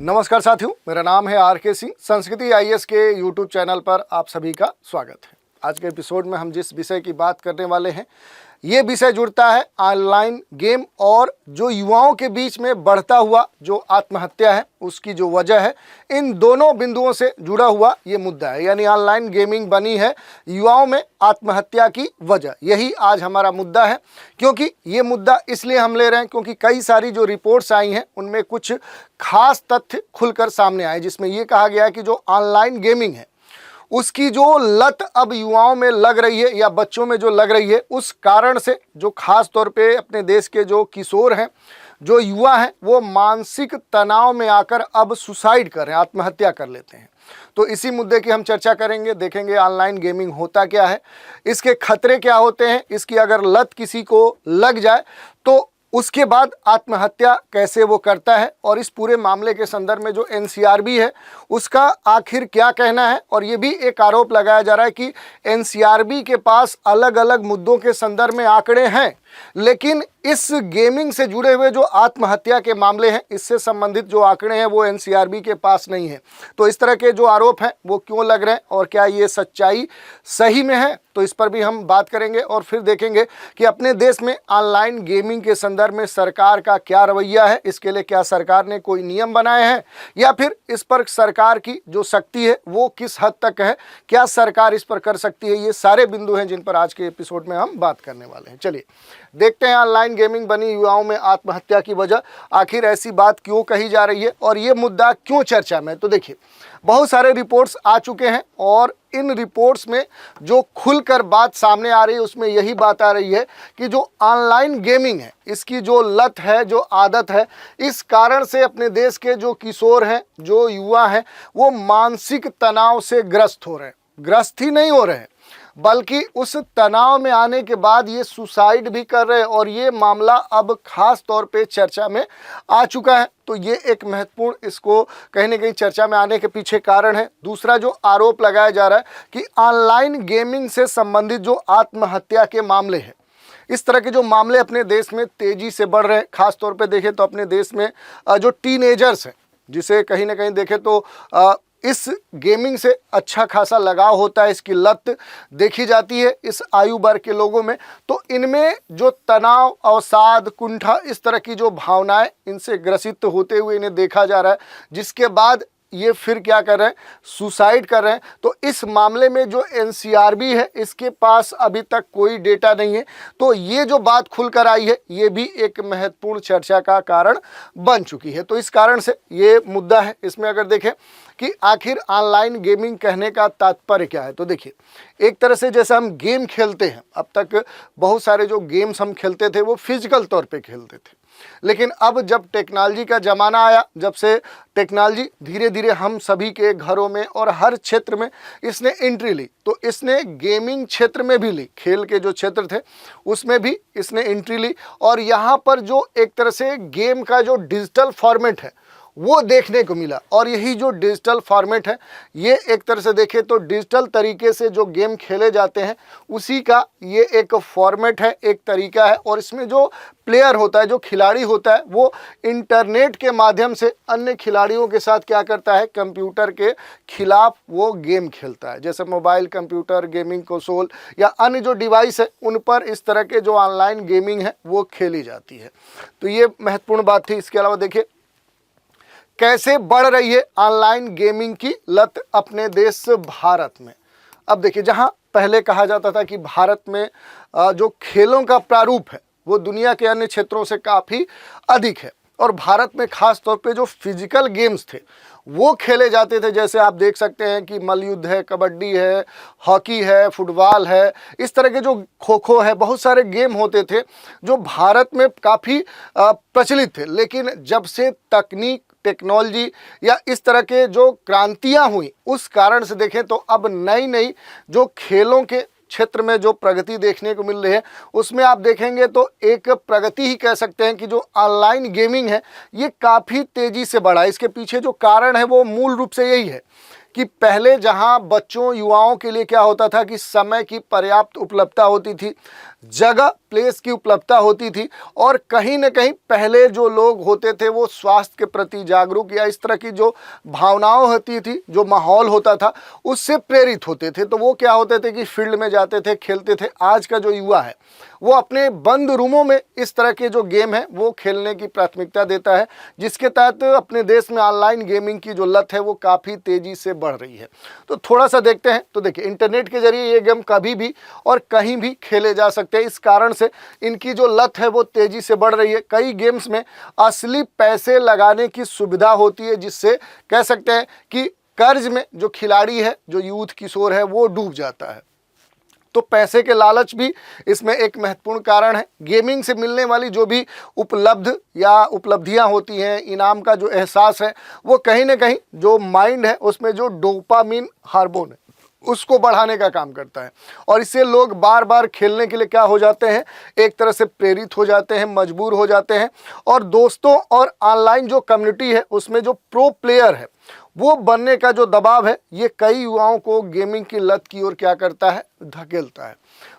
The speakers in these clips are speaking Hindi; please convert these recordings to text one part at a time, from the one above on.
नमस्कार साथियों, मेरा नाम है आर के सिंह। संस्कृति आईएएस के यूट्यूब चैनल पर आप सभी का स्वागत है। आज के एपिसोड में हम जिस विषय की बात करने वाले हैं, ये विषय जुड़ता है ऑनलाइन गेम और जो युवाओं के बीच में बढ़ता हुआ जो आत्महत्या है उसकी जो वजह है, इन दोनों बिंदुओं से जुड़ा हुआ ये मुद्दा है। यानी ऑनलाइन गेमिंग बनी है युवाओं में आत्महत्या की वजह। यही आज हमारा मुद्दा है। क्योंकि ये मुद्दा इसलिए हम ले रहे हैं क्योंकि कई सारी जो रिपोर्ट्स आई हैं उनमें कुछ खास तथ्य खुलकर सामने आए, जिसमें ये कहा गया है कि जो ऑनलाइन गेमिंग है उसकी जो लत अब युवाओं में लग रही है या बच्चों में जो लग रही है, उस कारण से जो खास तौर पे अपने देश के जो किशोर हैं, जो युवा हैं, वो मानसिक तनाव में आकर अब सुसाइड कर रहे हैं, आत्महत्या कर लेते हैं। तो इसी मुद्दे की हम चर्चा करेंगे, देखेंगे ऑनलाइन गेमिंग होता क्या है, इसके खतरे क्या होते हैं, इसकी अगर लत किसी को लग जाए तो उसके बाद आत्महत्या कैसे वो करता है, और इस पूरे मामले के संदर्भ में जो एनसीआरबी है उसका आखिर क्या कहना है। और ये भी एक आरोप लगाया जा रहा है कि एनसीआरबी के पास अलग अलग मुद्दों के संदर्भ में आंकड़े हैं, लेकिन इस गेमिंग से जुड़े हुए जो आत्महत्या के मामले हैं, इससे संबंधित जो आंकड़े हैं वो एनसीआरबी के पास नहीं है। तो इस तरह के जो आरोप हैं वो क्यों लग रहे हैं और क्या ये सच्चाई सही में है, तो इस पर भी हम बात करेंगे। और फिर देखेंगे कि अपने देश में ऑनलाइन गेमिंग के संदर्भ में सरकार का क्या रवैया है, इसके लिए क्या सरकार ने कोई नियम बनाए हैं या फिर इस पर सरकार की जो शक्ति है वो किस हद तक है, क्या सरकार इस पर कर सकती है। ये सारे बिंदु हैं जिन पर आज के एपिसोड में हम बात करने वाले हैं। चलिए देखते हैं ऑनलाइन गेमिंग बनी युवाओं में आत्महत्या की वजह, आखिर ऐसी बात क्यों कही जा रही है और ये मुद्दा क्यों चर्चा में। तो देखिए, बहुत सारे रिपोर्ट्स आ चुके हैं और इन रिपोर्ट्स में जो खुलकर बात सामने आ रही है उसमें यही बात आ रही है कि जो ऑनलाइन गेमिंग है, इसकी जो लत है, जो आदत है, इस कारण से अपने देश के जो किशोर हैं, जो युवा हैं, वो मानसिक तनाव से ग्रस्त हो रहे हैं। ग्रस्त ही नहीं हो रहे हैं बल्कि उस तनाव में आने के बाद ये सुसाइड भी कर रहे हैं, और ये मामला अब खास तौर पे चर्चा में आ चुका है। तो ये एक महत्वपूर्ण, इसको कहीं ना कहीं चर्चा में आने के पीछे कारण है। दूसरा जो आरोप लगाया जा रहा है कि ऑनलाइन गेमिंग से संबंधित जो आत्महत्या के मामले हैं, इस तरह के जो मामले अपने देश में तेजी से बढ़ रहे हैं। खास तौर पे देखें तो अपने देश में जो टीनेजर्स हैं, जिसे कहीं ना कहीं देखें तो इस गेमिंग से अच्छा खासा लगाव होता है, इसकी लत देखी जाती है इस आयु वर्ग के लोगों में। तो इनमें जो तनाव, अवसाद, कुंठा, इस तरह की जो भावनाएं इनसे ग्रसित होते हुए इन्हें देखा जा रहा है, जिसके बाद ये फिर क्या कर रहे हैं, सुसाइड कर रहे हैं। तो इस मामले में जो एनसीआरबी है इसके पास अभी तक कोई डेटा नहीं है। तो ये जो बात खुलकर आई है ये भी एक महत्वपूर्ण चर्चा का कारण बन चुकी है। तो इस कारण से ये मुद्दा है। इसमें अगर देखें कि आखिर ऑनलाइन गेमिंग कहने का तात्पर्य क्या है, तो देखिए, एक तरह से जैसे हम गेम खेलते हैं, अब तक बहुत सारे जो गेम्स हम खेलते थे वो फिजिकल तौर पे खेलते थे, लेकिन अब जब टेक्नोलॉजी का ज़माना आया, जब से टेक्नोलॉजी धीरे धीरे हम सभी के घरों में और हर क्षेत्र में इसने एंट्री ली, तो इसने गेमिंग क्षेत्र में भी ली, खेल के जो क्षेत्र थे उसमें भी इसने एंट्री ली। और यहाँ पर जो एक तरह से गेम का जो डिजिटल फॉर्मेट है वो देखने को मिला। और यही जो डिजिटल फॉर्मेट है, ये एक तरह से देखें तो डिजिटल तरीके से जो गेम खेले जाते हैं उसी का ये एक फॉर्मेट है, एक तरीका है। और इसमें जो प्लेयर होता है, जो खिलाड़ी होता है, वो इंटरनेट के माध्यम से अन्य खिलाड़ियों के साथ क्या करता है, कंप्यूटर के खिलाफ वो गेम खेलता है। जैसे मोबाइल, कंप्यूटर, गेमिंग कंसोल या अन्य जो डिवाइस है उन पर इस तरह के जो ऑनलाइन गेमिंग है वो खेली जाती है। तो ये महत्वपूर्ण बात थी। इसके अलावा देखिए कैसे बढ़ रही है ऑनलाइन गेमिंग की लत अपने देश भारत में। अब देखिए, जहां पहले कहा जाता था कि भारत में जो खेलों का प्रारूप है वो दुनिया के अन्य क्षेत्रों से काफ़ी अधिक है, और भारत में खास तौर पे जो फिजिकल गेम्स थे वो खेले जाते थे। जैसे आप देख सकते हैं कि मल्लयुद्ध है, कबड्डी है, हॉकी है, फुटबॉल है, इस तरह के जो खो खो है, बहुत सारे गेम होते थे जो भारत में काफ़ी प्रचलित थे। लेकिन जब से तकनीक, टेक्नोलॉजी या इस तरह के जो क्रांतियां हुई, उस कारण से देखें तो अब नई नई जो खेलों के क्षेत्र में जो प्रगति देखने को मिल रही है, उसमें आप देखेंगे तो एक प्रगति ही कह सकते हैं कि जो ऑनलाइन गेमिंग है ये काफ़ी तेज़ी से बढ़ा है। इसके पीछे जो कारण है वो मूल रूप से यही है कि पहले जहां बच्चों, युवाओं के लिए क्या होता था कि समय की पर्याप्त उपलब्धता होती थी, जगह प्लेस की उपलब्धता होती थी और कहीं ना कहीं पहले जो लोग होते थे वो स्वास्थ्य के प्रति जागरूक या इस तरह की जो भावनाओं होती थी, जो माहौल होता था उससे प्रेरित होते थे। तो वो क्या होते थे कि फील्ड में जाते थे, खेलते थे। आज का जो युवा है वो अपने बंद रूमों में इस तरह के जो गेम है वो खेलने की प्राथमिकता देता है, जिसके तहत अपने देश में ऑनलाइन गेमिंग की जो लत है वो काफ़ी तेज़ी से बढ़ रही है। तो थोड़ा सा देखते हैं। तो देखिए, इंटरनेट के जरिए ये गेम कभी भी और कहीं भी खेले जा सकते हैं। इस कारण से इनकी जो लत है वो तेज़ी से बढ़ रही है। कई गेम्स में असली पैसे लगाने की सुविधा होती है, जिससे कह सकते हैं कि कर्ज में जो खिलाड़ी है, जो यूथ किशोर है, वो डूब जाता है। तो पैसे के लालच भी इसमें एक महत्वपूर्ण कारण है। गेमिंग से मिलने वाली जो भी उपलब्धियां होती हैं, इनाम का जो एहसास है, वो कहीं ना कहीं जो माइंड है उसमें जो डोपामिन हार्मोन है उसको बढ़ाने का काम करता है और इससे लोग बार बार खेलने के लिए क्या हो जाते हैं, एक तरह से प्रेरित हो जाते हैं, मजबूर हो जाते हैं। और दोस्तों और ऑनलाइन जो कम्युनिटी है उसमें जो प्रो प्लेयर है वो बनने का जो दबाव है, ये कई युवाओं को गेमिंग की लत की ओर क्या करता है, धकेलता है।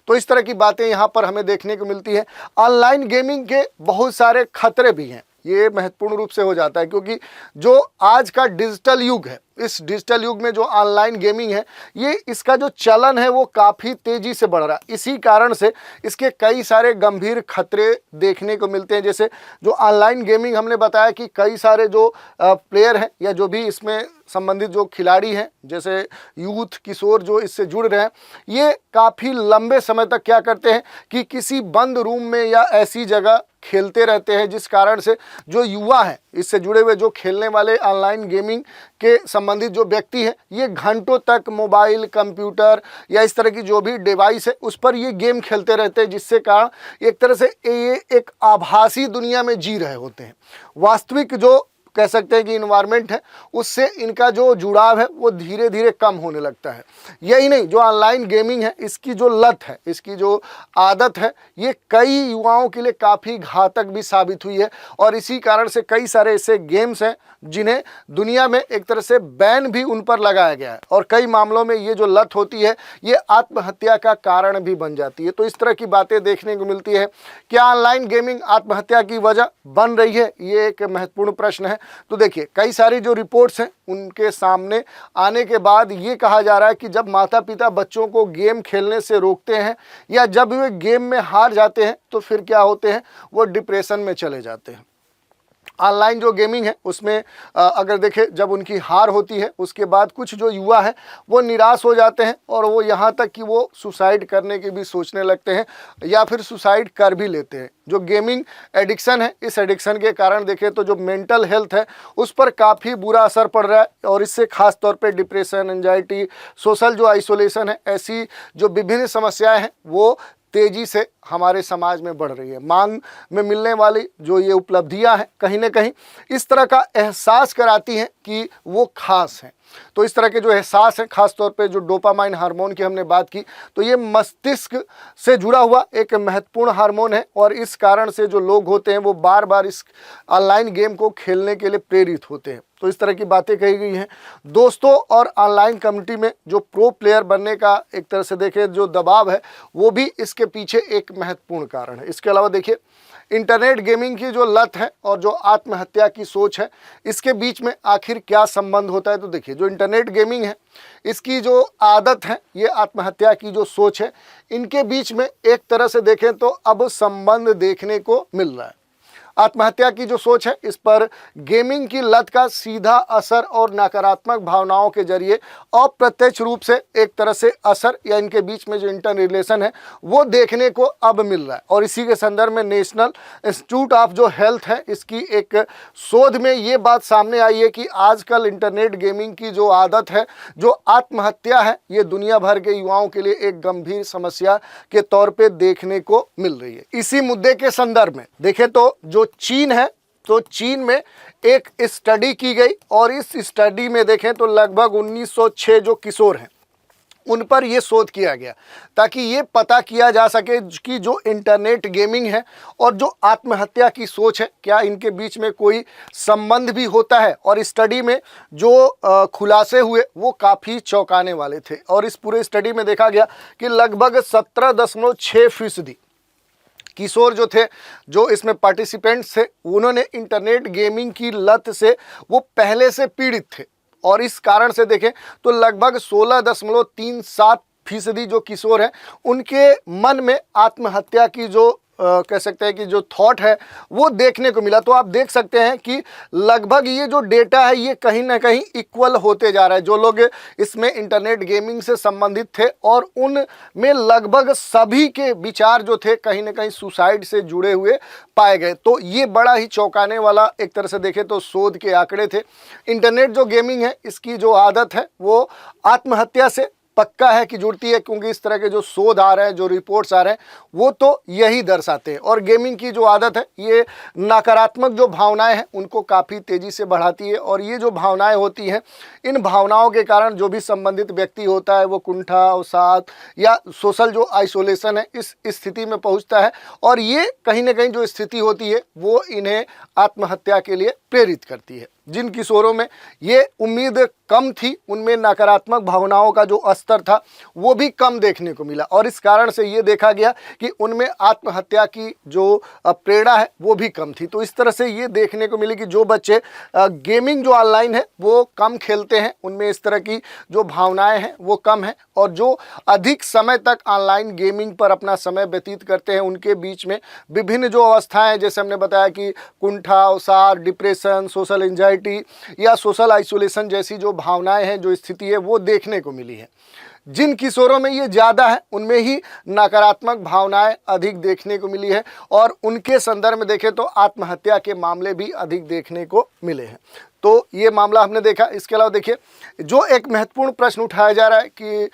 तो इस तरह की बातें यहाँ पर हमें देखने को मिलती है। ऑनलाइन गेमिंग के बहुत सारे खतरे भी हैं, ये महत्वपूर्ण रूप से हो जाता है, क्योंकि जो आज का डिजिटल युग है, इस डिजिटल युग में जो ऑनलाइन गेमिंग है, ये इसका जो चलन है वो काफ़ी तेज़ी से बढ़ रहा है। इसी कारण से इसके कई सारे गंभीर खतरे देखने को मिलते हैं। जैसे जो ऑनलाइन गेमिंग हमने बताया कि कई सारे जो प्लेयर हैं या जो भी इसमें संबंधित जो खिलाड़ी हैं, जैसे यूथ किशोर जो इससे जुड़ रहे हैं, ये काफ़ी लंबे समय तक क्या करते हैं कि किसी बंद रूम में या ऐसी जगह खेलते रहते हैं, जिस कारण से जो युवा हैं इससे जुड़े हुए, जो खेलने वाले ऑनलाइन गेमिंग के संबंधित जो व्यक्ति हैं, ये घंटों तक मोबाइल, कंप्यूटर या इस तरह की जो भी डिवाइस है उस पर ये गेम खेलते रहते हैं, जिससे कारण एक तरह से ये एक आभासी दुनिया में जी रहे होते हैं। वास्तविक जो कह सकते हैं कि इन्वायरमेंट है उससे इनका जो जुड़ाव है वो धीरे धीरे कम होने लगता है। यही नहीं, जो ऑनलाइन गेमिंग है इसकी जो लत है, इसकी जो आदत है, ये कई युवाओं के लिए काफ़ी घातक भी साबित हुई है और इसी कारण से कई सारे ऐसे गेम्स हैं जिन्हें दुनिया में एक तरह से बैन भी उन पर लगाया गया है और कई मामलों में ये जो लत होती है ये आत्महत्या का कारण भी बन जाती है। तो इस तरह की बातें देखने को मिलती है। क्या ऑनलाइन गेमिंग आत्महत्या की वजह बन रही है, ये एक महत्वपूर्ण प्रश्न है। तो देखिए, कई सारी जो रिपोर्ट्स हैं उनके सामने आने के बाद ये कहा जा रहा है कि जब माता पिता बच्चों को गेम खेलने से रोकते हैं या जब वे गेम में हार जाते हैं तो फिर क्या होते हैं, वो डिप्रेशन में चले जाते हैं। ऑनलाइन जो गेमिंग है उसमें अगर देखें, जब उनकी हार होती है उसके बाद कुछ जो युवा है वो निराश हो जाते हैं और वो यहाँ तक कि वो सुसाइड करने की भी सोचने लगते हैं या फिर सुसाइड कर भी लेते हैं। जो गेमिंग एडिक्शन है, इस एडिक्शन के कारण देखें तो जो मेंटल हेल्थ है उस पर काफ़ी बुरा असर पड़ रहा है और इससे खास तौर पे डिप्रेशन, एंजाइटी, सोशल जो आइसोलेशन है, ऐसी जो विभिन्न समस्याएं हैं वो तेज़ी से हमारे समाज में बढ़ रही है। मांग में मिलने वाली जो ये उपलब्धियां हैं कहीं ना कहीं इस तरह का एहसास कराती हैं कि वो खास हैं। तो इस तरह के जो एहसास है, खास तौर पे जो डोपामाइन हार्मोन की हमने बात की, तो ये मस्तिष्क से जुड़ा हुआ एक महत्वपूर्ण हार्मोन है और इस कारण से जो लोग होते हैं वो बार बार इस ऑनलाइन गेम को खेलने के लिए प्रेरित होते हैं। तो इस तरह की बातें कही गई हैं। दोस्तों और ऑनलाइन कम्युनिटी में जो प्रो प्लेयर बनने का एक तरह से देखें जो दबाव है वो भी इसके पीछे एक महत्वपूर्ण कारण है। इसके अलावा देखिए, इंटरनेट गेमिंग की जो लत है और जो आत्महत्या की सोच है, इसके बीच में आखिर क्या संबंध होता है। तो देखिए, जो इंटरनेट गेमिंग है इसकी जो आदत है, ये आत्महत्या की जो सोच है, इनके बीच में एक तरह से देखें तो अब संबंध देखने को मिल रहा है। आत्महत्या की जो सोच है इस पर गेमिंग की लत का सीधा असर और नकारात्मक भावनाओं के जरिए अप्रत्यक्ष रूप से एक तरह से असर या इनके बीच में जो इंटर रिलेशन है वो देखने को अब मिल रहा है। और इसी के संदर्भ में नेशनल इंस्टीट्यूट ऑफ जो हेल्थ है इसकी एक शोध में ये बात सामने आई है कि आजकल इंटरनेट गेमिंग की जो आदत है, जो आत्महत्या है, ये दुनिया भर के युवाओं के लिए एक गंभीर समस्या के तौर पे देखने को मिल रही है। इसी मुद्दे के संदर्भ में देखें तो जो चीन है, तो चीन में एक स्टडी की गई और इस स्टडी में देखें तो लगभग 1906 जो किशोर हैं उन पर यह शोध किया गया ताकि ये पता किया जा सके कि जो इंटरनेट गेमिंग है और जो आत्महत्या की सोच है, क्या इनके बीच में कोई संबंध भी होता है। और स्टडी में जो खुलासे हुए वो काफ़ी चौंकाने वाले थे और इस पूरे स्टडी में देखा गया कि लगभग 17.6% किशोर जो थे, जो इसमेमें पार्टिसिपेंट्स थे, उन्होंने इंटरनेट गेमिंग की लत से वो पहले से पीड़ित थे और इस कारण से देखें तो लगभग 16.37% जो किशोर हैं उनके मन में आत्महत्या की जो कह सकते हैं कि जो थॉट है वो देखने को मिला। तो आप देख सकते हैं कि लगभग ये जो डेटा है ये कहीं ना कहीं इक्वल होते जा रहा है। जो लोग इसमें इंटरनेट गेमिंग से संबंधित थे और उनमें लगभग सभी के विचार जो थे कहीं ना कहीं सुसाइड से जुड़े हुए पाए गए। तो ये बड़ा ही चौंकाने वाला एक तरह से देखें तो शोध के आंकड़े थे। इंटरनेट जो गेमिंग है इसकी जो आदत है वो आत्महत्या से पक्का है कि जुड़ती है, क्योंकि इस तरह के जो शोध आ रहे हैं, जो रिपोर्ट्स आ रहे हैं वो तो यही दर्शाते हैं। और गेमिंग की जो आदत है ये नकारात्मक जो भावनाएं हैं उनको काफ़ी तेज़ी से बढ़ाती है और ये जो भावनाएं होती हैं इन भावनाओं के कारण जो भी संबंधित व्यक्ति होता है वो कुंठा, अवसाद या सोशल जो आइसोलेशन है इस स्थिति में पहुंचता है और ये कहीं ना कहीं जो स्थिति होती है वो इन्हें आत्महत्या के लिए प्रेरित करती है। जिन किशोरों में ये उम्मीद कम थी उनमें नकारात्मक भावनाओं का जो स्तर था वो भी कम देखने को मिला और इस कारण से ये देखा गया कि उनमें आत्महत्या की जो प्रेरणा है वो भी कम थी। तो इस तरह से ये देखने को मिली कि जो बच्चे गेमिंग जो ऑनलाइन है वो कम खेलते हैं उनमें इस तरह की जो भावनाएं हैं वो कम है और जो अधिक समय तक ऑनलाइन गेमिंग पर अपना समय व्यतीत करते हैं उनके बीच में विभिन्न जो अवस्थाएं, जैसे हमने बताया कि कुंठा, अवसाद, डिप्रेशन, सोशल एंजाइटी या सोशल आइसोलेशन जैसी जो भावनाएं हैं, जो स्थिति है वो देखने को मिली है। जिन किशोरों में ये ज़्यादा है उनमें ही नकारात्मक भावनाएं अधिक देखने को मिली है और उनके संदर्भ में देखें तो आत्महत्या के मामले भी अधिक देखने को मिले हैं। तो ये मामला हमने देखा। इसके अलावा देखिए जो एक महत्वपूर्ण प्रश्न उठाया जा रहा है कि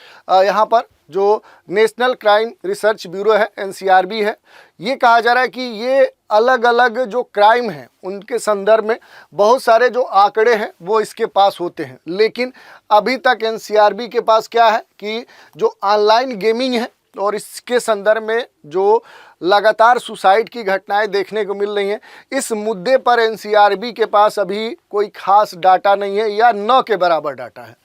यहाँ पर जो नेशनल क्राइम रिसर्च ब्यूरो है, NCRB है, ये कहा जा रहा है कि ये अलग अलग जो क्राइम हैं उनके संदर्भ में बहुत सारे जो आंकड़े हैं वो इसके पास होते हैं, लेकिन अभी तक NCRB के पास क्या है कि जो ऑनलाइन गेमिंग है और इसके संदर्भ में जो लगातार सुसाइड की घटनाएं देखने को मिल रही हैं, इस मुद्दे पर NCRB के पास अभी कोई खास डाटा नहीं है या न के बराबर डाटा है।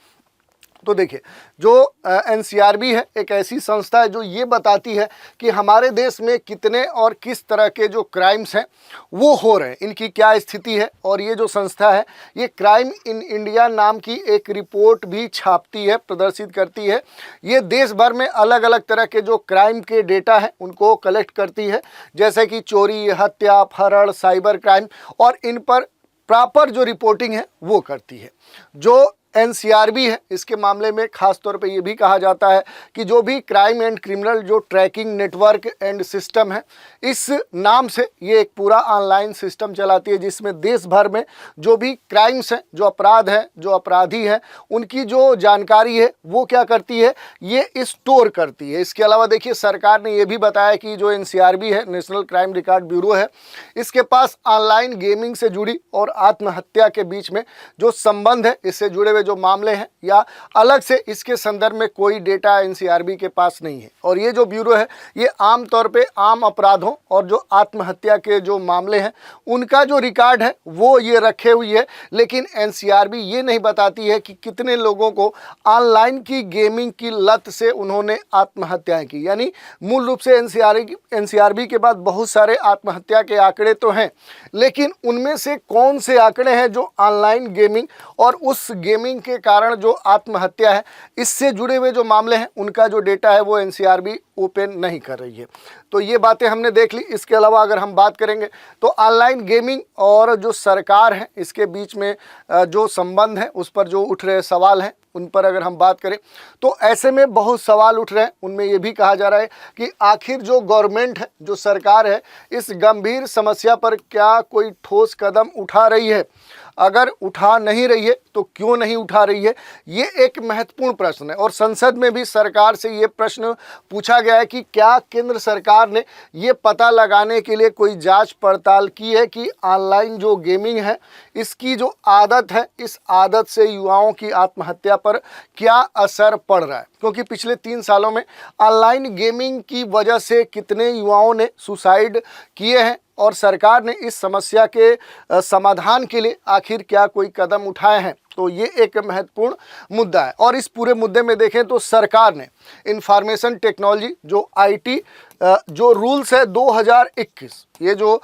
तो देखिए जो NCRB है एक ऐसी संस्था है जो ये बताती है कि हमारे देश में कितने और किस तरह के जो क्राइम्स हैं वो हो रहे हैं, इनकी क्या स्थिति है। और ये जो संस्था है ये क्राइम इन इंडिया नाम की एक रिपोर्ट भी छापती है, प्रदर्शित करती है। ये देश भर में अलग अलग तरह के जो क्राइम के डेटा हैं उनको कलेक्ट करती है, जैसे कि चोरी, हत्या, अपहरण, साइबर क्राइम, और इन पर प्रॉपर जो रिपोर्टिंग है वो करती है। जो NCRB है इसके मामले में खास तौर पे ये भी कहा जाता है कि जो भी क्राइम एंड क्रिमिनल जो ट्रैकिंग नेटवर्क एंड सिस्टम है, इस नाम से ये एक पूरा ऑनलाइन सिस्टम चलाती है जिसमें देश भर में जो भी क्राइम्स हैं, जो अपराध हैं, जो अपराधी हैं, उनकी जो जानकारी है वो क्या करती है, ये स्टोर करती है। इसके अलावा देखिए सरकार ने ये भी बताया कि जो NCRB है, नेशनल क्राइम रिकॉर्ड ब्यूरो है, इसके पास ऑनलाइन गेमिंग से जुड़ी और आत्महत्या के बीच में जो संबंध है, इससे जुड़े हुए जो मामले हैं या अलग से इसके संदर्भ में कोई डेटा NCRB के पास नहीं है। और ये जो ब्यूरो है ये आम तौर पे आम अपराधों और जो आत्महत्या के जो मामले हैं उनका जो रिकॉर्ड है वो ये रखे हुई है, लेकिन NCRB ये नहीं बताती है कि कितने लोगों को ऑनलाइन की गेमिंग की लत से उन्होंने आत्महत्याएं की। यानी मूल रूप से NCRB के बाद बहुत सारे आत्महत्या के आंकड़े तो हैं, लेकिन उनमें से कौन से आंकड़े हैं जो ऑनलाइन गेमिंग और उस गेमिंग के कारण जो आत्महत्या है इससे जुड़े हुए जो मामले हैं उनका जो डेटा है वो NCRB ओपन नहीं कर रही है। तो ये बातें हमने देख ली। इसके अलावा अगर हम बात करेंगे तो ऑनलाइन गेमिंग और जो सरकार है इसके बीच में जो संबंध है उस पर जो उठ रहे सवाल हैं उन पर अगर हम बात करें तो ऐसे में बहुत सवाल उठ रहे हैं। उनमें ये भी कहा जा रहा है कि आखिर जो गवर्नमेंट है, जो सरकार है, इस गंभीर समस्या पर क्या कोई ठोस कदम उठा रही है। अगर उठा नहीं रही है तो क्यों नहीं उठा रही है, ये एक महत्वपूर्ण प्रश्न है। और संसद में भी सरकार से ये प्रश्न पूछा गया है कि क्या केंद्र सरकार ने ये पता लगाने के लिए कोई जांच पड़ताल की है कि ऑनलाइन जो गेमिंग है इसकी जो आदत है, इस आदत से युवाओं की आत्महत्या पर क्या असर पड़ रहा है। क्योंकि पिछले 3 सालों में ऑनलाइन गेमिंग की वजह से कितने युवाओं ने सुसाइड किए हैं और सरकार ने इस समस्या के समाधान के लिए आखिर क्या कोई कदम उठाए हैं। तो ये एक महत्वपूर्ण मुद्दा है। और इस पूरे मुद्दे में देखें तो सरकार ने इंफॉर्मेशन टेक्नोलॉजी जो IT जो रूल्स है 2021, ये जो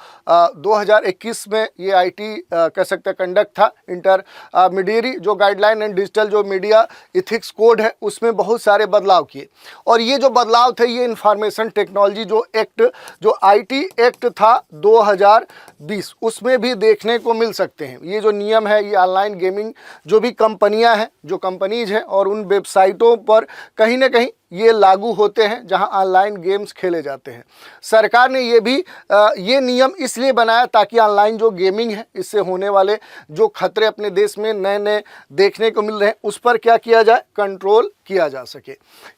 2021 में ये आईटी कह सकते हैं कंडक्ट था, इंटरमीडिएरी जो गाइडलाइन एंड डिजिटल जो मीडिया इथिक्स कोड है उसमें बहुत सारे बदलाव किए। और ये जो बदलाव थे ये इंफॉर्मेशन टेक्नोलॉजी जो एक्ट, जो आईटी एक्ट था 2020, उसमें भी देखने को मिल सकते हैं। ये जो नियम है ये ऑनलाइन गेमिंग जो भी कंपनियां हैं, जो कंपनीज हैं और उन वेबसाइटों पर कहीं ना कहीं ये लागू होते हैं जहां ऑनलाइन गेम्स खेले जाते हैं। सरकार ने ये नियम इसलिए बनाया ताकि ऑनलाइन जो गेमिंग है इससे होने वाले जो खतरे अपने देश में नए नए देखने को मिल रहे हैं उस पर क्या किया जाए, कंट्रोल किया जा सके।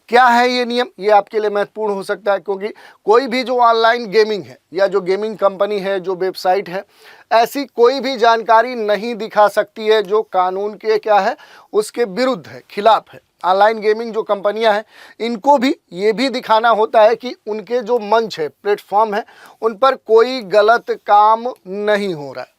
क्या है ये नियम, ये आपके लिए महत्वपूर्ण हो सकता है क्योंकि कोई भी जो ऑनलाइन गेमिंग है या जो गेमिंग कंपनी है, जो वेबसाइट है, ऐसी कोई भी जानकारी नहीं दिखा सकती है जो कानून के क्या है उसके विरुद्ध है, खिलाफ है। ऑनलाइन गेमिंग जो कंपनियां हैं इनको भी ये भी दिखाना होता है कि उनके जो मंच है, प्लेटफॉर्म है, उन पर कोई गलत काम नहीं हो रहा है।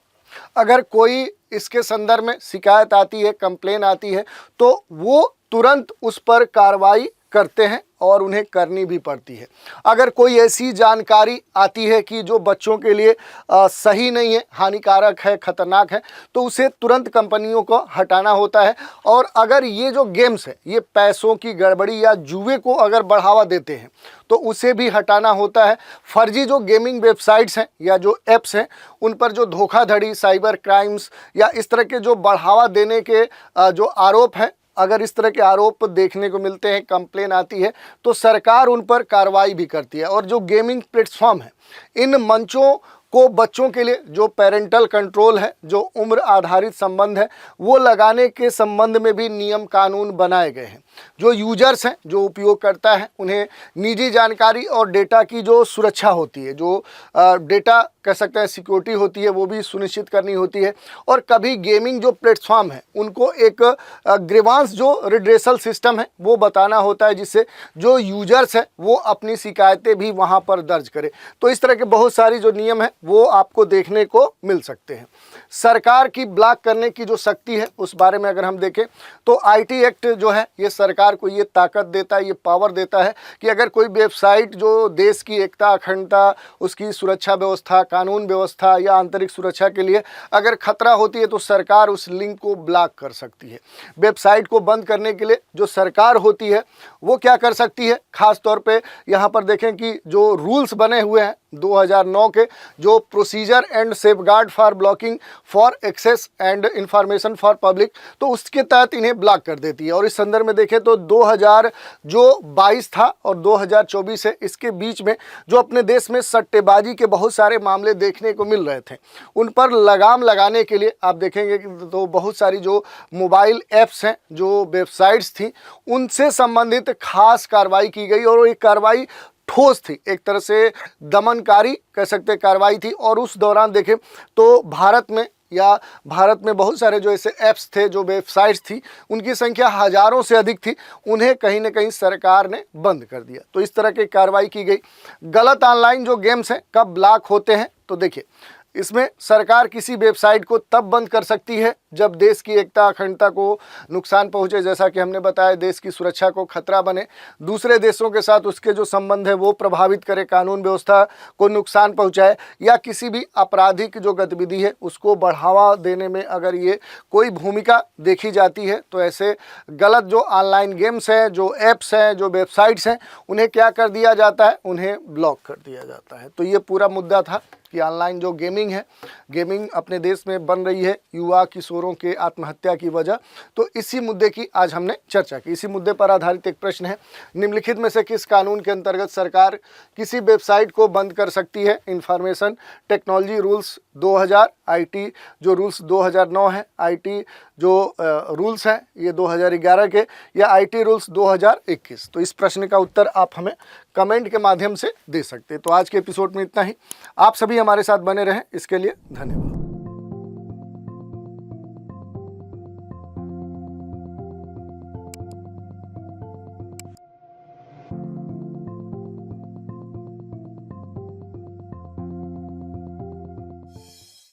अगर कोई इसके संदर्भ में शिकायत आती है, कंप्लेन आती है, तो वो तुरंत उस पर कार्रवाई करते हैं और उन्हें करनी भी पड़ती है। अगर कोई ऐसी जानकारी आती है कि जो बच्चों के लिए सही नहीं है, हानिकारक है, खतरनाक है, तो उसे तुरंत कंपनियों को हटाना होता है। और अगर ये जो गेम्स है ये पैसों की गड़बड़ी या जुए को अगर बढ़ावा देते हैं तो उसे भी हटाना होता है। फर्जी जो गेमिंग वेबसाइट्स हैं या जो ऐप्स हैं उन पर जो धोखाधड़ी, साइबर क्राइम्स या इस तरह के जो बढ़ावा देने के जो आरोप हैं, अगर इस तरह के आरोप देखने को मिलते हैं, कंप्लेन आती है, तो सरकार उन पर कार्रवाई भी करती है। और जो गेमिंग प्लेटफॉर्म है, इन मंचों को बच्चों के लिए जो पेरेंटल कंट्रोल है, जो उम्र आधारित संबंध है, वो लगाने के संबंध में भी नियम कानून बनाए गए हैं। जो यूजर्स हैं, जो उपयोगकर्ता हैं, उन्हें निजी जानकारी और डेटा की जो सुरक्षा होती है, जो डेटा कह सकते हैं सिक्योरिटी होती है, वो भी सुनिश्चित करनी होती है। और कभी गेमिंग जो प्लेटफॉर्म है उनको एक ग्रीवांस जो रिड्रेसल सिस्टम है वो बताना होता है, जिससे जो यूजर्स हैं वो अपनी शिकायतें भी वहाँ पर दर्ज करें। तो इस तरह के बहुत सारी जो नियम है वो आपको देखने को मिल सकते हैं। सरकार की ब्लॉक करने की जो शक्ति है उस बारे में अगर हम देखें तो आईटी एक्ट जो है ये सरकार को ये ताकत देता है, ये पावर देता है कि अगर कोई वेबसाइट जो देश की एकता, अखंडता, उसकी सुरक्षा व्यवस्था, कानून व्यवस्था या आंतरिक सुरक्षा के लिए अगर खतरा होती है तो सरकार उस लिंक को ब्लॉक कर सकती है। वेबसाइट को बंद करने के लिए जो सरकार होती है वो क्या कर सकती है, खास तौर पे यहाँ पर देखें कि जो रूल्स बने हुए हैं 2009 के, जो procedure and safeguard for blocking for access and information for public, तो उसके तहत इन्हें ब्लॉक कर देती है। और इस संदर्भ में देखें तो 2022 था और 2024 है, इसके बीच में जो अपने देश में सट्टेबाजी के बहुत सारे मामले देखने को मिल रहे थे, उन पर लगाम लगाने के लिए आप देखेंगे कि तो बहुत सारी जो मोबाइल ऐप्स हैं, जो वेबसाइट्स थी, उनसे संबंधित खास कार्रवाई की गई। और ये कार्रवाई ठोस थी, एक तरह से दमनकारी कह सकते कार्रवाई थी। और उस दौरान देखें तो भारत में बहुत सारे जो ऐसे ऐप्स थे, जो वेबसाइट्स थी, उनकी संख्या हजारों से अधिक थी, उन्हें कहीं ना कहीं सरकार ने बंद कर दिया। तो इस तरह की कार्रवाई की गई। गलत ऑनलाइन जो गेम्स हैं कब ब्लॉक होते हैं, तो देखिए इसमें सरकार किसी वेबसाइट को तब बंद कर सकती है जब देश की एकता, अखंडता को नुकसान पहुंचे, जैसा कि हमने बताया, देश की सुरक्षा को खतरा बने, दूसरे देशों के साथ उसके जो संबंध है वो प्रभावित करे, कानून व्यवस्था को नुकसान पहुंचाए, या किसी भी आपराधिक जो गतिविधि है उसको बढ़ावा देने में अगर ये कोई भूमिका देखी जाती है, तो ऐसे गलत जो ऑनलाइन गेम्स हैं, जो ऐप्स हैं, जो वेबसाइट्स हैं, उन्हें क्या कर दिया जाता है, उन्हें ब्लॉक कर दिया जाता है। तो ये पूरा मुद्दा था कि ऑनलाइन जो गेमिंग है, गेमिंग अपने देश में बन रही है युवा किशोरों के आत्महत्या की वजह। तो इसी मुद्दे की आज हमने चर्चा की। इसी मुद्दे पर आधारित एक प्रश्न है, निम्नलिखित में से किस कानून के अंतर्गत सरकार किसी वेबसाइट को बंद कर सकती है? इंफॉर्मेशन टेक्नोलॉजी रूल्स 2000, आईटी जो रूल्स 2009 है, आईटी जो रूल्स हैं ये 2011 के, या आईटी रूल्स 2021। तो इस प्रश्न का उत्तर आप हमें कमेंट के माध्यम से दे सकते हैं। तो आज के एपिसोड में इतना ही। आप सभी हमारे साथ बने रहें, इसके लिए धन्यवाद।